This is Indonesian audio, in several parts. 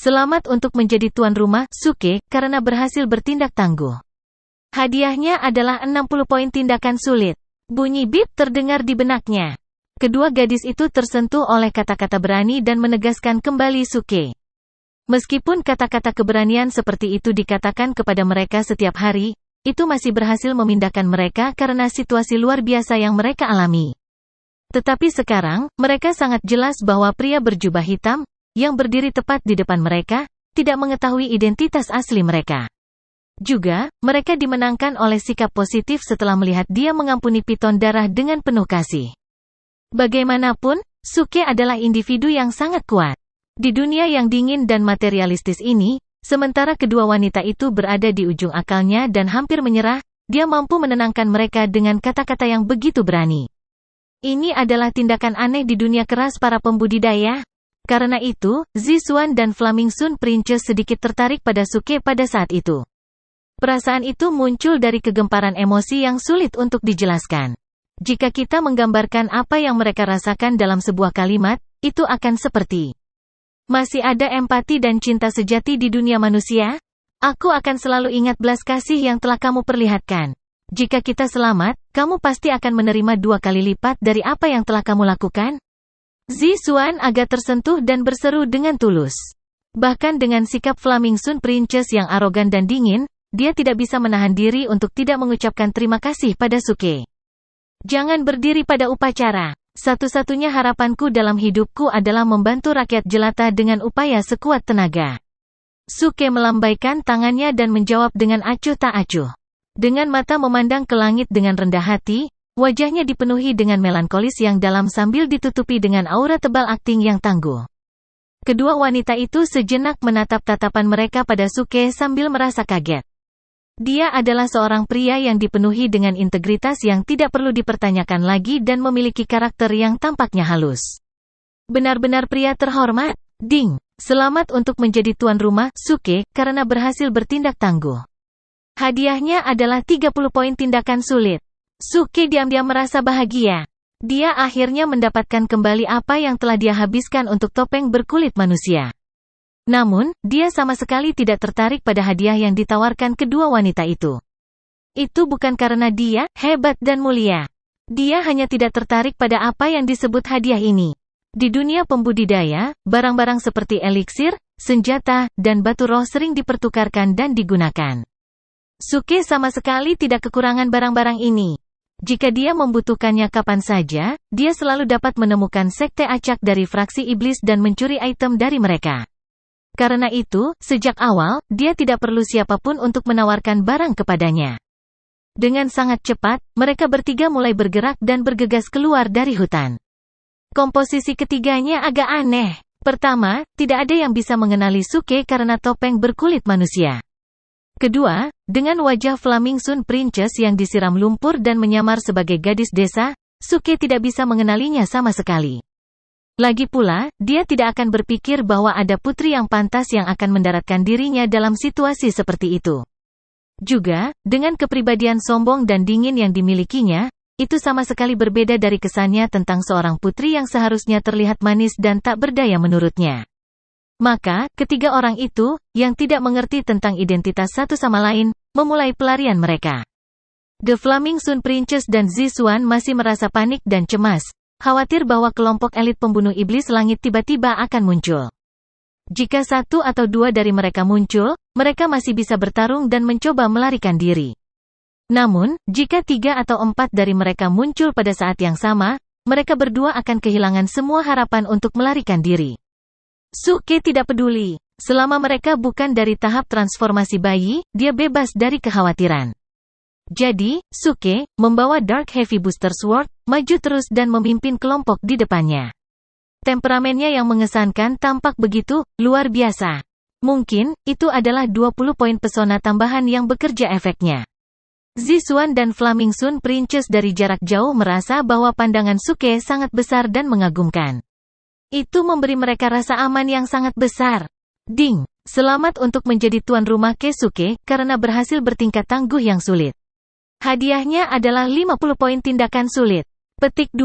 Selamat untuk menjadi tuan rumah, Suke, karena berhasil bertindak tangguh. Hadiahnya adalah 60 poin tindakan sulit. Bunyi bip terdengar di benaknya. Kedua gadis itu tersentuh oleh kata-kata berani dan menegaskan kembali Suke. Meskipun kata-kata keberanian seperti itu dikatakan kepada mereka setiap hari, itu masih berhasil memindahkan mereka karena situasi luar biasa yang mereka alami. Tetapi sekarang, mereka sangat jelas bahwa pria berjubah hitam, yang berdiri tepat di depan mereka, tidak mengetahui identitas asli mereka. Juga, mereka dimenangkan oleh sikap positif setelah melihat dia mengampuni piton darah dengan penuh kasih. Bagaimanapun, Suke adalah individu yang sangat kuat. Di dunia yang dingin dan materialistis ini, sementara kedua wanita itu berada di ujung akalnya dan hampir menyerah, dia mampu menenangkan mereka dengan kata-kata yang begitu berani. Ini adalah tindakan aneh di dunia keras para pembudidaya. Karena itu, Zixuan dan Flaming Sun Princess sedikit tertarik pada Suke pada saat itu. Perasaan itu muncul dari kegemparan emosi yang sulit untuk dijelaskan. Jika kita menggambarkan apa yang mereka rasakan dalam sebuah kalimat, itu akan seperti: masih ada empati dan cinta sejati di dunia manusia? Aku akan selalu ingat belas kasih yang telah kamu perlihatkan. Jika kita selamat, kamu pasti akan menerima 2 kali lipat dari apa yang telah kamu lakukan. Zixuan agak tersentuh dan berseru dengan tulus. Bahkan dengan sikap Flaming Sun Princess yang arogan dan dingin, dia tidak bisa menahan diri untuk tidak mengucapkan terima kasih pada Suke. Jangan berdiri pada upacara. Satu-satunya harapanku dalam hidupku adalah membantu rakyat jelata dengan upaya sekuat tenaga. Suke melambaikan tangannya dan menjawab dengan acuh tak acuh. Dengan mata memandang ke langit dengan rendah hati, wajahnya dipenuhi dengan melankolis yang dalam sambil ditutupi dengan aura tebal akting yang tangguh. Kedua wanita itu sejenak menatap tatapan mereka pada Suke sambil merasa kaget. Dia adalah seorang pria yang dipenuhi dengan integritas yang tidak perlu dipertanyakan lagi dan memiliki karakter yang tampaknya halus. Benar-benar pria terhormat. Ding! Selamat untuk menjadi tuan rumah, Suke, karena berhasil bertindak tangguh. Hadiahnya adalah 30 poin tindakan sulit. Suke diam-diam merasa bahagia. Dia akhirnya mendapatkan kembali apa yang telah dia habiskan untuk topeng berkulit manusia. Namun, dia sama sekali tidak tertarik pada hadiah yang ditawarkan kedua wanita itu. Itu bukan karena dia hebat dan mulia. Dia hanya tidak tertarik pada apa yang disebut hadiah ini. Di dunia pembudidaya, barang-barang seperti eliksir, senjata, dan batu roh sering dipertukarkan dan digunakan. Suke sama sekali tidak kekurangan barang-barang ini. Jika dia membutuhkannya kapan saja, dia selalu dapat menemukan sekte acak dari fraksi iblis dan mencuri item dari mereka. Karena itu, sejak awal, dia tidak perlu siapapun untuk menawarkan barang kepadanya. Dengan sangat cepat, mereka bertiga mulai bergerak dan bergegas keluar dari hutan. Komposisi ketiganya agak aneh. Pertama, tidak ada yang bisa mengenali Suke karena topeng berkulit manusia. Kedua, dengan wajah Flaming Sun Princess yang disiram lumpur dan menyamar sebagai gadis desa, Suke tidak bisa mengenalinya sama sekali. Lagi pula, dia tidak akan berpikir bahwa ada putri yang pantas yang akan mendaratkan dirinya dalam situasi seperti itu. Juga, dengan kepribadian sombong dan dingin yang dimilikinya, itu sama sekali berbeda dari kesannya tentang seorang putri yang seharusnya terlihat manis dan tak berdaya menurutnya. Maka, ketiga orang itu, yang tidak mengerti tentang identitas satu sama lain, memulai pelarian mereka. The Flaming Sun Princess dan Zixuan masih merasa panik dan cemas, khawatir bahwa kelompok elit pembunuh iblis langit tiba-tiba akan muncul. Jika 1 atau 2 dari mereka muncul, mereka masih bisa bertarung dan mencoba melarikan diri. Namun, jika 3 atau 4 dari mereka muncul pada saat yang sama, mereka berdua akan kehilangan semua harapan untuk melarikan diri. Suke tidak peduli. Selama mereka bukan dari tahap transformasi bayi, dia bebas dari kekhawatiran. Jadi, Suke, membawa Dark Heavy Booster Sword, maju terus dan memimpin kelompok di depannya. Temperamennya yang mengesankan tampak begitu luar biasa. Mungkin, itu adalah 20 poin pesona tambahan yang bekerja efeknya. Zixuan dan Flaming Sun Princess dari jarak jauh merasa bahwa pandangan Suke sangat besar dan mengagumkan. Itu memberi mereka rasa aman yang sangat besar. Ding! Selamat untuk menjadi tuan rumah Keisuke, karena berhasil bertingkat tangguh yang sulit. Hadiahnya adalah 50 poin tindakan sulit. Petik 2.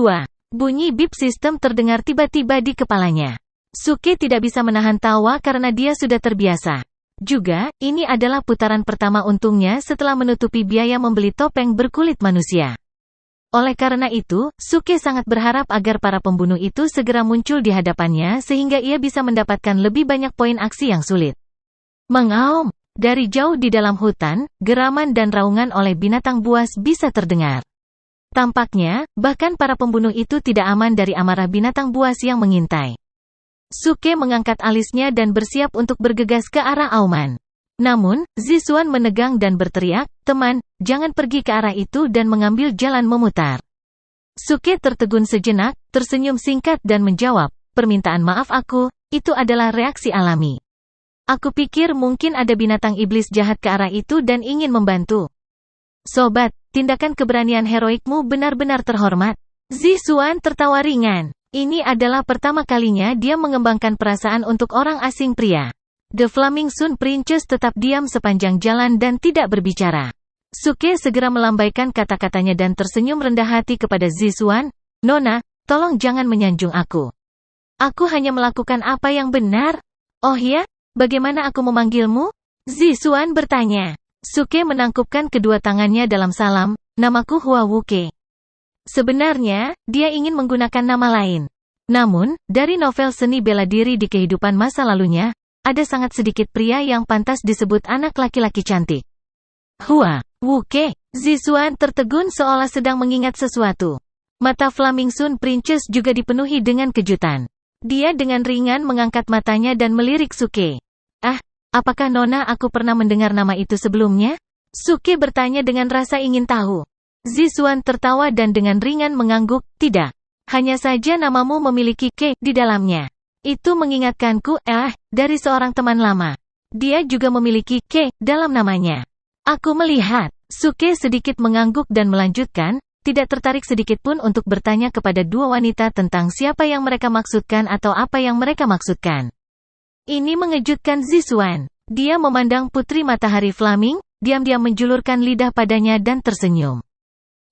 Bunyi bip sistem terdengar tiba-tiba di kepalanya. Suke tidak bisa menahan tawa karena dia sudah terbiasa. Juga, ini adalah putaran pertama untungnya setelah menutupi biaya membeli topeng berkulit manusia. Oleh karena itu, Suke sangat berharap agar para pembunuh itu segera muncul di hadapannya sehingga ia bisa mendapatkan lebih banyak poin aksi yang sulit. Mengaum. Dari jauh di dalam hutan, geraman dan raungan oleh binatang buas bisa terdengar. Tampaknya, bahkan para pembunuh itu tidak aman dari amarah binatang buas yang mengintai. Suke mengangkat alisnya dan bersiap untuk bergegas ke arah auman. Namun, Zixuan menegang dan berteriak, "Teman, jangan pergi ke arah itu," dan mengambil jalan memutar. Suke tertegun sejenak, tersenyum singkat dan menjawab, "Permintaan maaf aku, itu adalah reaksi alami. Aku pikir mungkin ada binatang iblis jahat ke arah itu dan ingin membantu." "Sobat, tindakan keberanian heroikmu benar-benar terhormat." Zixuan tertawa ringan. Ini adalah pertama kalinya dia mengembangkan perasaan untuk orang asing pria. The Flaming Sun Princess tetap diam sepanjang jalan dan tidak berbicara. Suke segera melambaikan kata-katanya dan tersenyum rendah hati kepada Zixuan, "Nona, tolong jangan menyanjung aku. Aku hanya melakukan apa yang benar." "Oh ya? Bagaimana aku memanggilmu?" Zixuan bertanya. Suke menangkupkan kedua tangannya dalam salam, "Namaku Hua Wuke." Sebenarnya, dia ingin menggunakan nama lain. Namun, dari novel seni bela diri di kehidupan masa lalunya, ada sangat sedikit pria yang pantas disebut anak laki-laki cantik. Hua Wuke. Zixuan tertegun seolah sedang mengingat sesuatu. Mata Flaming Sun Princess juga dipenuhi dengan kejutan. Dia dengan ringan mengangkat matanya dan melirik Suke. "Ah, apakah Nona aku pernah mendengar nama itu sebelumnya?" Suke bertanya dengan rasa ingin tahu. Zixuan tertawa dan dengan ringan mengangguk, "Tidak. Hanya saja namamu memiliki ke di dalamnya. Itu mengingatkanku, dari seorang teman lama. Dia juga memiliki ke dalam namanya." "Aku melihat." Suke sedikit mengangguk dan melanjutkan, tidak tertarik sedikit pun untuk bertanya kepada dua wanita tentang siapa yang mereka maksudkan atau apa yang mereka maksudkan. Ini mengejutkan Zixuan. Dia memandang Putri Matahari Flaming, diam-diam menjulurkan lidah padanya dan tersenyum.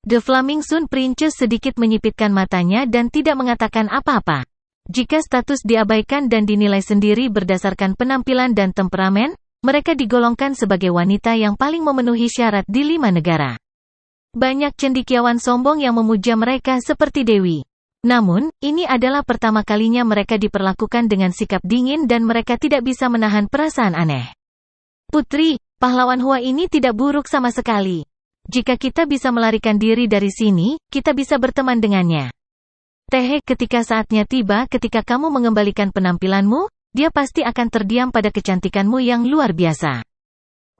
The Flaming Sun Princess sedikit menyipitkan matanya dan tidak mengatakan apa-apa. Jika status diabaikan dan dinilai sendiri berdasarkan penampilan dan temperamen, mereka digolongkan sebagai wanita yang paling memenuhi syarat di 5 negara. Banyak cendekiawan sombong yang memuja mereka seperti Dewi. Namun, ini adalah pertama kalinya mereka diperlakukan dengan sikap dingin dan mereka tidak bisa menahan perasaan aneh. "Putri, pahlawan Hua ini tidak buruk sama sekali. Jika kita bisa melarikan diri dari sini, kita bisa berteman dengannya. Ketika saatnya tiba ketika kamu mengembalikan penampilanmu, dia pasti akan terdiam pada kecantikanmu yang luar biasa."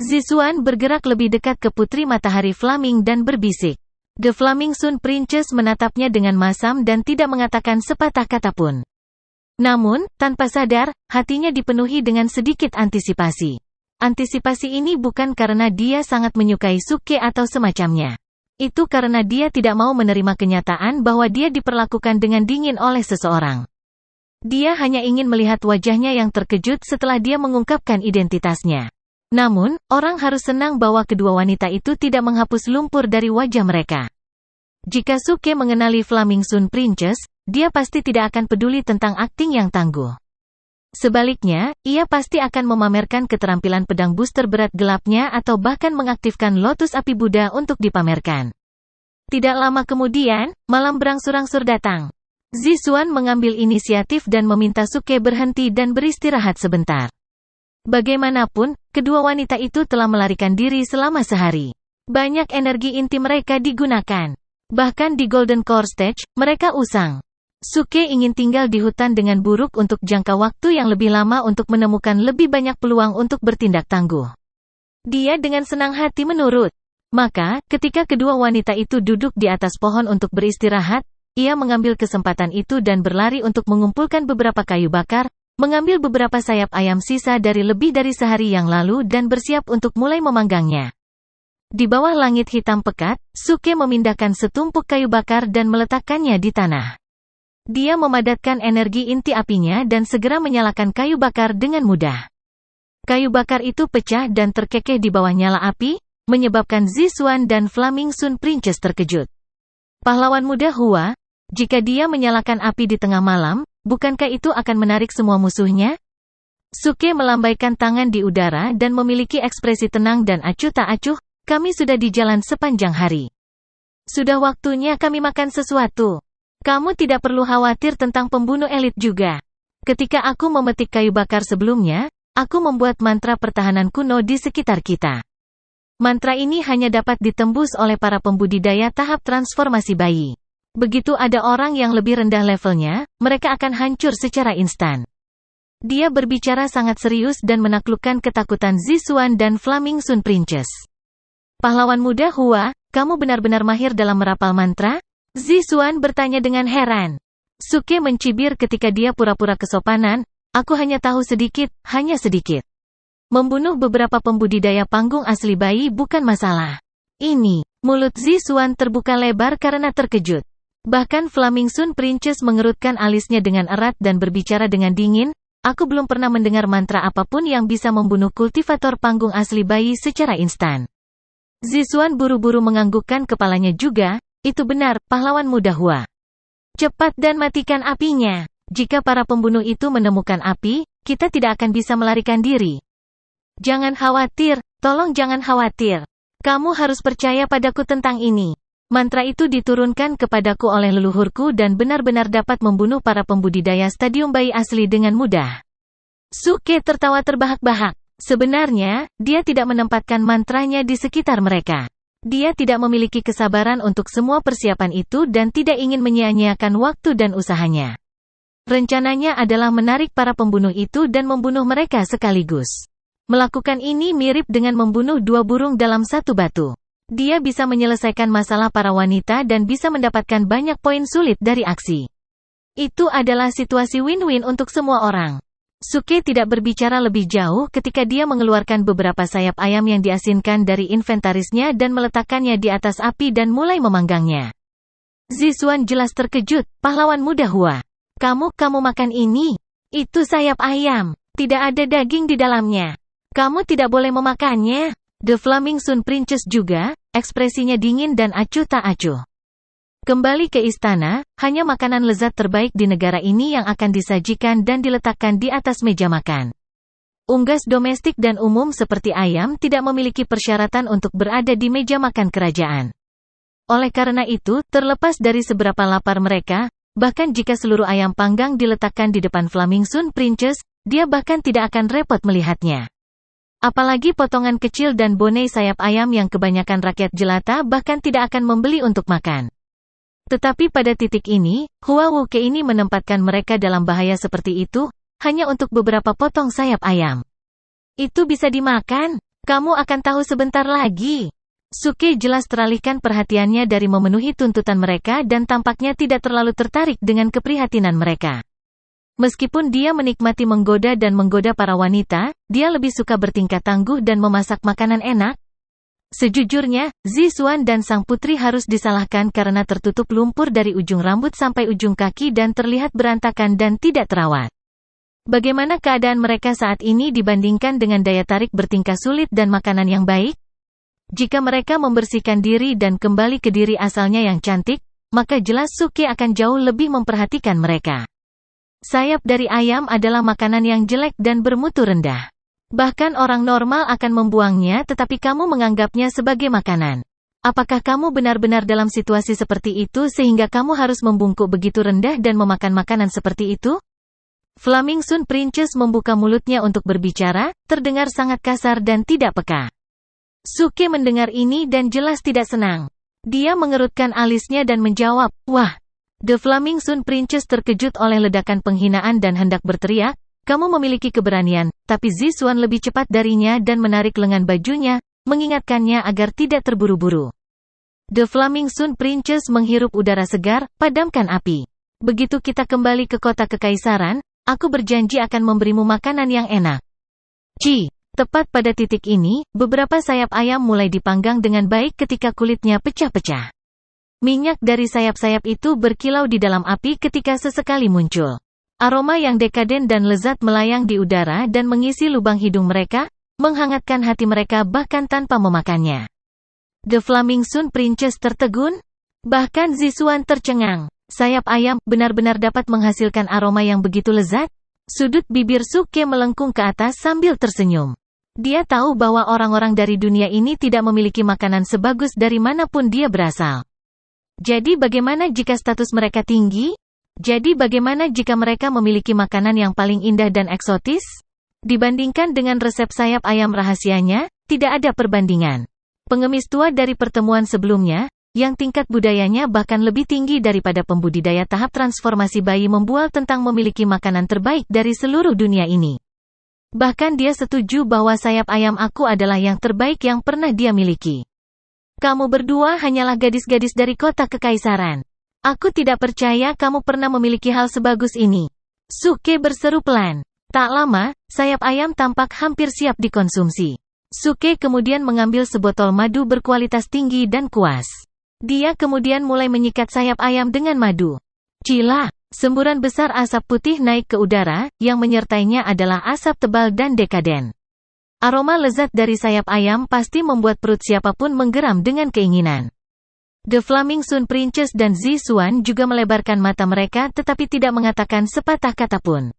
Zixuan bergerak lebih dekat ke Putri Matahari Flaming dan berbisik. The Flaming Sun Princess menatapnya dengan masam dan tidak mengatakan sepatah kata pun. Namun, tanpa sadar, hatinya dipenuhi dengan sedikit antisipasi. Antisipasi ini bukan karena dia sangat menyukai Suke atau semacamnya. Itu karena dia tidak mau menerima kenyataan bahwa dia diperlakukan dengan dingin oleh seseorang. Dia hanya ingin melihat wajahnya yang terkejut setelah dia mengungkapkan identitasnya. Namun, orang harus senang bahwa kedua wanita itu tidak menghapus lumpur dari wajah mereka. Jika Suke mengenali Flaming Sun Princess, dia pasti tidak akan peduli tentang akting yang tangguh. Sebaliknya, ia pasti akan memamerkan keterampilan pedang booster berat gelapnya atau bahkan mengaktifkan Lotus Api Buddha untuk dipamerkan. Tidak lama kemudian, malam berangsur-angsur datang. Zixuan mengambil inisiatif dan meminta Suke berhenti dan beristirahat sebentar. Bagaimanapun, kedua wanita itu telah melarikan diri selama sehari. Banyak energi inti mereka digunakan. Bahkan di Golden Core Stage, mereka usang. Suke ingin tinggal di hutan dengan buruk untuk jangka waktu yang lebih lama untuk menemukan lebih banyak peluang untuk bertindak tangguh. Dia dengan senang hati menurut. Maka, ketika kedua wanita itu duduk di atas pohon untuk beristirahat, ia mengambil kesempatan itu dan berlari untuk mengumpulkan beberapa kayu bakar, mengambil beberapa sayap ayam sisa dari lebih dari sehari yang lalu dan bersiap untuk mulai memanggangnya. Di bawah langit hitam pekat, Suke memindahkan setumpuk kayu bakar dan meletakkannya di tanah. Dia memadatkan energi inti apinya dan segera menyalakan kayu bakar dengan mudah. Kayu bakar itu pecah dan terkekeh di bawah nyala api, menyebabkan Zixuan dan Flaming Sun Princess terkejut. Pahlawan muda Hua, jika dia menyalakan api di tengah malam, bukankah itu akan menarik semua musuhnya? Suke melambaikan tangan di udara dan memiliki ekspresi tenang dan acuh tak acuh, kami sudah di jalan sepanjang hari. Sudah waktunya kami makan sesuatu. Kamu tidak perlu khawatir tentang pembunuh elit juga. Ketika aku memetik kayu bakar sebelumnya, aku membuat mantra pertahanan kuno di sekitar kita. Mantra ini hanya dapat ditembus oleh para pembudidaya tahap transformasi bayi. Begitu ada orang yang lebih rendah levelnya, mereka akan hancur secara instan. Dia berbicara sangat serius dan menaklukkan ketakutan Zixuan dan Flaming Sun Princess. Pahlawan muda Hua, kamu benar-benar mahir dalam merapal mantra? Zixuan bertanya dengan heran. Suke mencibir ketika dia pura-pura kesopanan, aku hanya tahu sedikit, hanya sedikit. Membunuh beberapa pembudidaya panggung asli bayi bukan masalah. Ini, mulut Zixuan terbuka lebar karena terkejut. Bahkan Flaming Sun Princess mengerutkan alisnya dengan erat dan berbicara dengan dingin, aku belum pernah mendengar mantra apapun yang bisa membunuh kultivator panggung asli bayi secara instan. Zixuan buru-buru menganggukkan kepalanya juga, itu benar, pahlawan muda Hua. Cepat dan matikan apinya. Jika para pembunuh itu menemukan api, kita tidak akan bisa melarikan diri. Jangan khawatir, tolong jangan khawatir. Kamu harus percaya padaku tentang ini. Mantra itu diturunkan kepadaku oleh leluhurku dan benar-benar dapat membunuh para pembudidaya stadium bayi asli dengan mudah. Suke tertawa terbahak-bahak. Sebenarnya, dia tidak menempatkan mantranya di sekitar mereka. Dia tidak memiliki kesabaran untuk semua persiapan itu dan tidak ingin menyia-nyiakan waktu dan usahanya. Rencananya adalah menarik para pembunuh itu dan membunuh mereka sekaligus. Melakukan ini mirip dengan membunuh dua burung dalam satu batu. Dia bisa menyelesaikan masalah para wanita dan bisa mendapatkan banyak poin sulit dari aksi. Itu adalah situasi win-win untuk semua orang. Suke tidak berbicara lebih jauh ketika dia mengeluarkan beberapa sayap ayam yang diasinkan dari inventarisnya dan meletakkannya di atas api dan mulai memanggangnya. Zixuan jelas terkejut, pahlawan muda Hua. Kamu makan ini? Itu sayap ayam. Tidak ada daging di dalamnya. Kamu tidak boleh memakannya. The Flaming Sun Princess juga, ekspresinya dingin dan acuh tak acuh. Kembali ke istana, hanya makanan lezat terbaik di negara ini yang akan disajikan dan diletakkan di atas meja makan. Unggas domestik dan umum seperti ayam tidak memiliki persyaratan untuk berada di meja makan kerajaan. Oleh karena itu, terlepas dari seberapa lapar mereka, bahkan jika seluruh ayam panggang diletakkan di depan Flaming Sun Princess, dia bahkan tidak akan repot melihatnya. Apalagi potongan kecil dan bonei sayap ayam yang kebanyakan rakyat jelata bahkan tidak akan membeli untuk makan. Tetapi pada titik ini, Hua Wuke ini menempatkan mereka dalam bahaya seperti itu, hanya untuk beberapa potong sayap ayam. Itu bisa dimakan? Kamu akan tahu sebentar lagi. Suke jelas teralihkan perhatiannya dari memenuhi tuntutan mereka dan tampaknya tidak terlalu tertarik dengan keprihatinan mereka. Meskipun dia menikmati menggoda dan menggoda para wanita, dia lebih suka bertingkah tangguh dan memasak makanan enak. Sejujurnya, Zixuan dan sang putri harus disalahkan karena tertutup lumpur dari ujung rambut sampai ujung kaki dan terlihat berantakan dan tidak terawat. Bagaimana keadaan mereka saat ini dibandingkan dengan daya tarik bertingkah sulit dan makanan yang baik? Jika mereka membersihkan diri dan kembali ke diri asalnya yang cantik, maka jelas Suke akan jauh lebih memperhatikan mereka. Sayap dari ayam adalah makanan yang jelek dan bermutu rendah. Bahkan orang normal akan membuangnya tetapi kamu menganggapnya sebagai makanan. Apakah kamu benar-benar dalam situasi seperti itu sehingga kamu harus membungkuk begitu rendah dan memakan makanan seperti itu? Flaming Sun Princess membuka mulutnya untuk berbicara, terdengar sangat kasar dan tidak peka. Suke mendengar ini dan jelas tidak senang. Dia mengerutkan alisnya dan menjawab, "Wah." The Flaming Sun Princess terkejut oleh ledakan penghinaan dan hendak berteriak, "Kamu memiliki keberanian," tapi Zixuan lebih cepat darinya dan menarik lengan bajunya, mengingatkannya agar tidak terburu-buru. The Flaming Sun Princess menghirup udara segar, padamkan api. Begitu kita kembali ke kota kekaisaran, aku berjanji akan memberimu makanan yang enak. Tepat pada titik ini, beberapa sayap ayam mulai dipanggang dengan baik ketika kulitnya pecah-pecah. Minyak dari sayap-sayap itu berkilau di dalam api ketika sesekali muncul. Aroma yang dekaden dan lezat melayang di udara dan mengisi lubang hidung mereka, menghangatkan hati mereka bahkan tanpa memakannya. The Flaming Sun Princess tertegun. Bahkan Zixuan tercengang. Sayap ayam benar-benar dapat menghasilkan aroma yang begitu lezat? Sudut bibir Suke melengkung ke atas sambil tersenyum. Dia tahu bahwa orang-orang dari dunia ini tidak memiliki makanan sebagus dari manapun dia berasal. Jadi bagaimana jika status mereka tinggi? Jadi bagaimana jika mereka memiliki makanan yang paling indah dan eksotis? Dibandingkan dengan resep sayap ayam rahasianya, tidak ada perbandingan. Pengemis tua dari pertemuan sebelumnya, yang tingkat budayanya bahkan lebih tinggi daripada pembudidaya tahap transformasi bayi membual tentang memiliki makanan terbaik dari seluruh dunia ini. Bahkan dia setuju bahwa sayap ayam aku adalah yang terbaik yang pernah dia miliki. Kamu berdua hanyalah gadis-gadis dari kota kekaisaran. Aku tidak percaya kamu pernah memiliki hal sebagus ini. Suke berseru pelan. Tak lama, sayap ayam tampak hampir siap dikonsumsi. Suke kemudian mengambil sebotol madu berkualitas tinggi dan kuas. Dia kemudian mulai menyikat sayap ayam dengan madu. Cila! Semburan besar asap putih naik ke udara, yang menyertainya adalah asap tebal dan dekaden. Aroma lezat dari sayap ayam pasti membuat perut siapapun menggeram dengan keinginan. The Flaming Sun Princess dan Zixuan juga melebarkan mata mereka tetapi tidak mengatakan sepatah kata pun.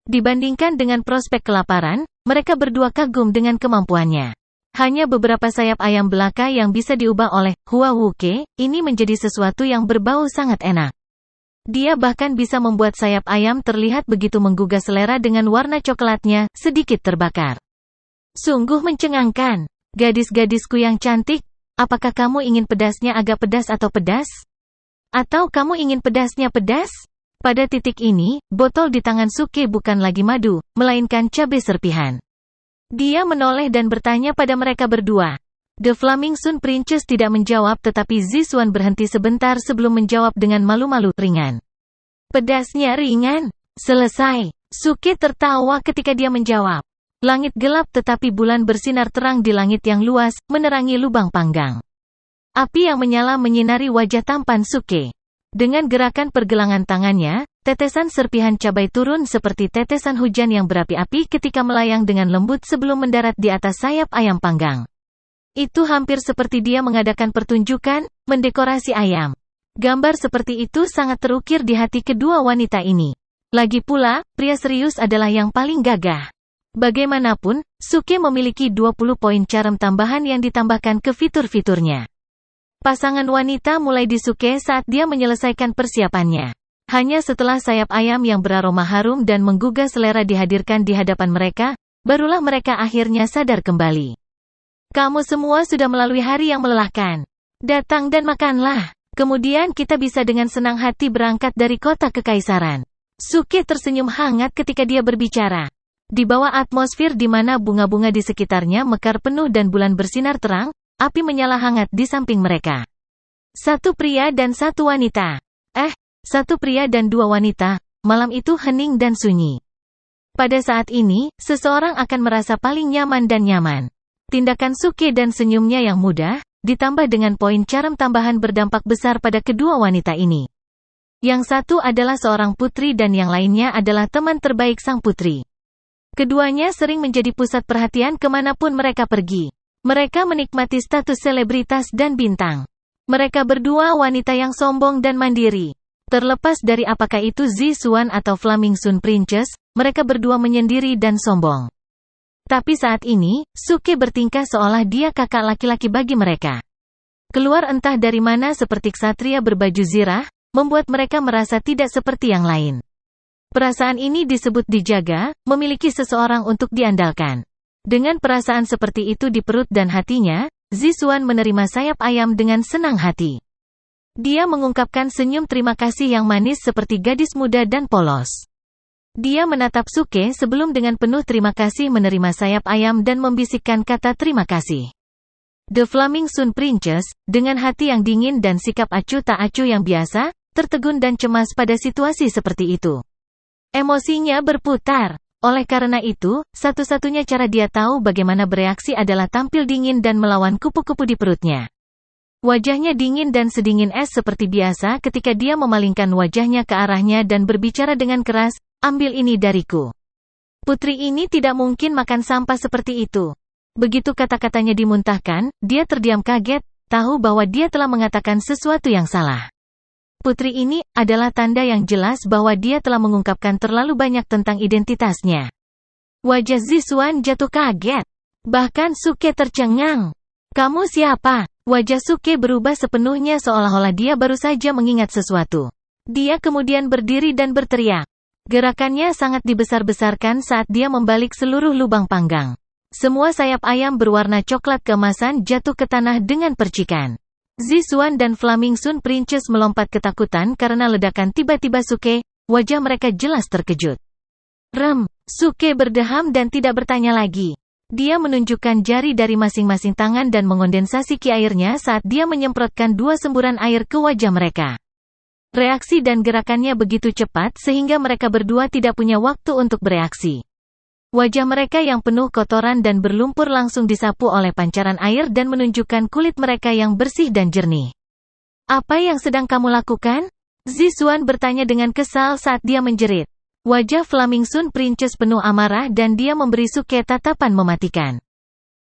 Dibandingkan dengan prospek kelaparan, mereka berdua kagum dengan kemampuannya. Hanya beberapa sayap ayam belaka yang bisa diubah oleh Hua Wuke, ini menjadi sesuatu yang berbau sangat enak. Dia bahkan bisa membuat sayap ayam terlihat begitu menggugah selera dengan warna coklatnya, sedikit terbakar. Sungguh mencengangkan. Gadis-gadisku yang cantik, apakah kamu ingin pedasnya agak pedas atau pedas? Atau kamu ingin pedasnya pedas? Pada titik ini, botol di tangan Suke bukan lagi madu, melainkan cabai serpihan. Dia menoleh dan bertanya pada mereka berdua. The Flaming Sun Princess tidak menjawab tetapi Zixuan berhenti sebentar sebelum menjawab dengan malu-malu ringan. Pedasnya ringan? Selesai. Suke tertawa ketika dia menjawab. Langit gelap tetapi bulan bersinar terang di langit yang luas, menerangi lubang panggang. Api yang menyala menyinari wajah tampan Suke. Dengan gerakan pergelangan tangannya, tetesan serpihan cabai turun seperti tetesan hujan yang berapi-api ketika melayang dengan lembut sebelum mendarat di atas sayap ayam panggang. Itu hampir seperti dia mengadakan pertunjukan, mendekorasi ayam. Gambar seperti itu sangat terukir di hati kedua wanita ini. Lagi pula, pria serius adalah yang paling gagah. Bagaimanapun, Suke memiliki 20 poin charm tambahan yang ditambahkan ke fitur-fiturnya. Pasangan wanita mulai disuke saat dia menyelesaikan persiapannya. Hanya setelah sayap ayam yang beraroma harum dan menggugah selera dihadirkan di hadapan mereka, barulah mereka akhirnya sadar kembali. Kamu semua sudah melalui hari yang melelahkan. Datang dan makanlah. Kemudian kita bisa dengan senang hati berangkat dari kota kekaisaran. Suke tersenyum hangat ketika dia berbicara. Di bawah atmosfer di mana bunga-bunga di sekitarnya mekar penuh dan bulan bersinar terang, api menyala hangat di samping mereka. Satu pria dan satu wanita. Satu pria dan dua wanita. Malam itu hening dan sunyi. Pada saat ini, seseorang akan merasa paling nyaman dan nyaman. Tindakan Suke dan senyumnya yang mudah, ditambah dengan poin charm tambahan berdampak besar pada kedua wanita ini. Yang satu adalah seorang putri dan yang lainnya adalah teman terbaik sang putri. Keduanya sering menjadi pusat perhatian kemanapun mereka pergi. Mereka menikmati status selebritas dan bintang. Mereka berdua wanita yang sombong dan mandiri. Terlepas dari apakah itu Zixuan atau Flaming Sun Princess, mereka berdua menyendiri dan sombong. Tapi saat ini, Suke bertingkah seolah dia kakak laki-laki bagi mereka. Keluar entah dari mana seperti ksatria berbaju zirah, membuat mereka merasa tidak seperti yang lain. Perasaan ini disebut dijaga, memiliki seseorang untuk diandalkan. Dengan perasaan seperti itu di perut dan hatinya, Zixuan menerima sayap ayam dengan senang hati. Dia mengungkapkan senyum terima kasih yang manis seperti gadis muda dan polos. Dia menatap Suke sebelum dengan penuh terima kasih menerima sayap ayam dan membisikkan kata terima kasih. The Flaming Sun Princess, dengan hati yang dingin dan sikap acuh tak acuh yang biasa, tertegun dan cemas pada situasi seperti itu. Emosinya berputar. Oleh karena itu, satu-satunya cara dia tahu bagaimana bereaksi adalah tampil dingin dan melawan kupu-kupu di perutnya. Wajahnya dingin dan sedingin es seperti biasa ketika dia memalingkan wajahnya ke arahnya dan berbicara dengan keras, ambil ini dariku. Putri ini tidak mungkin makan sampah seperti itu. Begitu kata-katanya dimuntahkan, dia terdiam kaget, tahu bahwa dia telah mengatakan sesuatu yang salah. Putri ini adalah tanda yang jelas bahwa dia telah mengungkapkan terlalu banyak tentang identitasnya. Wajah Zixuan jatuh kaget. Bahkan Suke tercengang. Kamu siapa? Wajah Suke berubah sepenuhnya seolah-olah dia baru saja mengingat sesuatu. Dia kemudian berdiri dan berteriak. Gerakannya sangat dibesar-besarkan saat dia membalik seluruh lubang panggang. Semua sayap ayam berwarna coklat keemasan jatuh ke tanah dengan percikan. Zixuan dan Flaming Sun Princess melompat ketakutan karena ledakan tiba-tiba Suke, wajah mereka jelas terkejut. Suke berdeham dan tidak bertanya lagi. Dia menunjukkan jari dari masing-masing tangan dan mengondensasi ki airnya saat dia menyemprotkan 2 semburan air ke wajah mereka. Reaksi dan gerakannya begitu cepat sehingga mereka berdua tidak punya waktu untuk bereaksi. Wajah mereka yang penuh kotoran dan berlumpur langsung disapu oleh pancaran air dan menunjukkan kulit mereka yang bersih dan jernih. Apa yang sedang kamu lakukan? Zixuan bertanya dengan kesal saat dia menjerit. Wajah Flaming Sun Princess penuh amarah dan dia memberi Suke tatapan mematikan.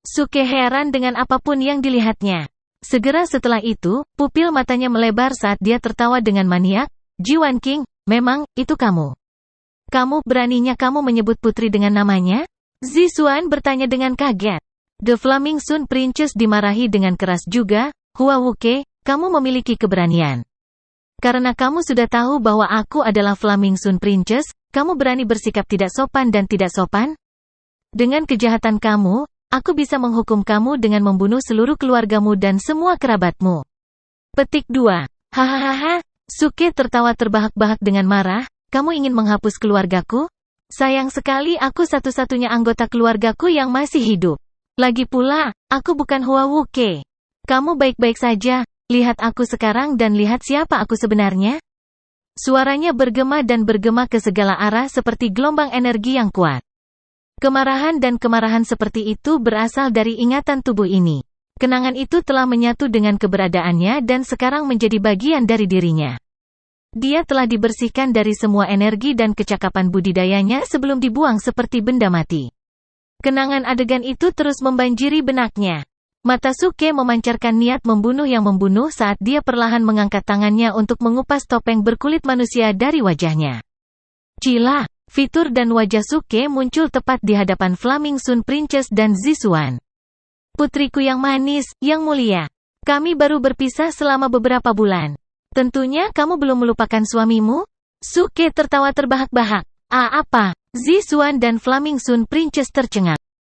Suke heran dengan apapun yang dilihatnya. Segera setelah itu, pupil matanya melebar saat dia tertawa dengan maniak. Jiwan King, memang, itu kamu. Kamu beraninya kamu menyebut putri dengan namanya? Zixuan bertanya dengan kaget. The Flaming Sun Princess dimarahi dengan keras juga. Hua Wuke, kamu memiliki keberanian. Karena kamu sudah tahu bahwa aku adalah Flaming Sun Princess, kamu berani bersikap tidak sopan dan tidak sopan? Dengan kejahatan kamu, aku bisa menghukum kamu dengan membunuh seluruh keluargamu dan semua kerabatmu. Petik 2. Hahaha, Suke tertawa terbahak-bahak dengan marah. Kamu ingin menghapus keluargaku? Sayang sekali aku satu-satunya anggota keluargaku yang masih hidup. Lagi pula, aku bukan Hua Wuke. Kamu baik-baik saja, lihat aku sekarang dan lihat siapa aku sebenarnya. Suaranya bergema dan bergema ke segala arah seperti gelombang energi yang kuat. Kemarahan dan kemarahan seperti itu berasal dari ingatan tubuh ini. Kenangan itu telah menyatu dengan keberadaannya dan sekarang menjadi bagian dari dirinya. Dia telah dibersihkan dari semua energi dan kecakapan budidayanya sebelum dibuang seperti benda mati. Kenangan adegan itu terus membanjiri benaknya. Mata Suke memancarkan niat membunuh yang membunuh saat dia perlahan mengangkat tangannya untuk mengupas topeng berkulit manusia dari wajahnya. Cila, fitur dan wajah Suke muncul tepat di hadapan Flaming Sun Princess dan Zixuan. Putriku yang manis, yang mulia. Kami baru berpisah selama beberapa bulan. Tentunya kamu belum melupakan suamimu? Suke tertawa terbahak-bahak. Apa? Zixuan dan Flaming Sun Princess tercengang.